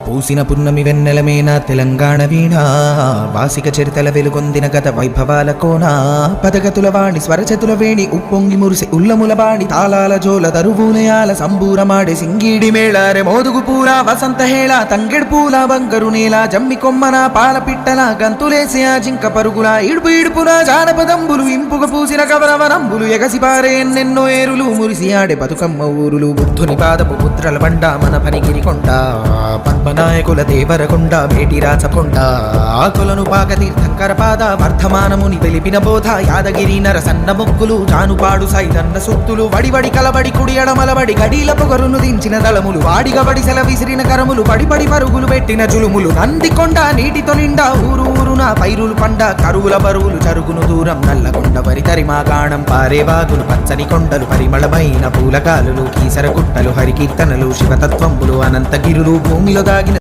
పూసిన పున్నమి వెన్నెలమేనా తెలంగాణ వీణ వాసిక చరితల వెలుగొందిన గత వైభవాల కోన పదగతుల వాణి స్వరచతుల వేణి ఉప్పొంగి మురిసి ఉల్లముల బాణి తాళాల జోల దరువులయాల సంబూరమాడే సింగీడి మేళారె మోదుగు పూల వసంత హేళ తంగెడు పూల బంగరు నేల జమ్మి కొమ్మన పాల పిట్టల గంతులేసి ఆ జింక పరుగుల ఇడుపు ఇడుపున జానపదంబులు ఇంపుగ పూసిన కవరవరంబులు ఎగసి పారే ఎన్నెన్నో ఏరులు మురిసి ఆడే బతుకమ్మ ఊరులు బుద్ధుని పాదపు పుత్రల బండ మన పనిగిరి కొండ పద్మనాయకుల దేవరకొండ మేటి రాచకొండ ఆకులను పాకతీర్థంకర పాద వర్ధమానముని తెలిపిన బోధ యాదగిరి నరసన్న మొక్కులు జానుపాడు సైదన్న సొత్తులు వడివడి కలబడి కుడి అడమలబడి గడీల పొగరును దించిన దళములు వాడిగబడి సెల విసిరిన కరములు పడిపడి పరుగులు పెట్టిన జులుములు నందికొండ నీటితో నిండా ఊరు ఊరున పైరులు పండ కరువుల బరువులు చరుగును దూరం నల్లకొండ పరితరిమా గాణం పారేవాగులు పచ్చని కొండలు పరిమళమైన పూలకాలులు కీసర గుట్టలు హరికీర్తనలు శివతత్వంబులు అనంతగిరులు భూమిలో దాగి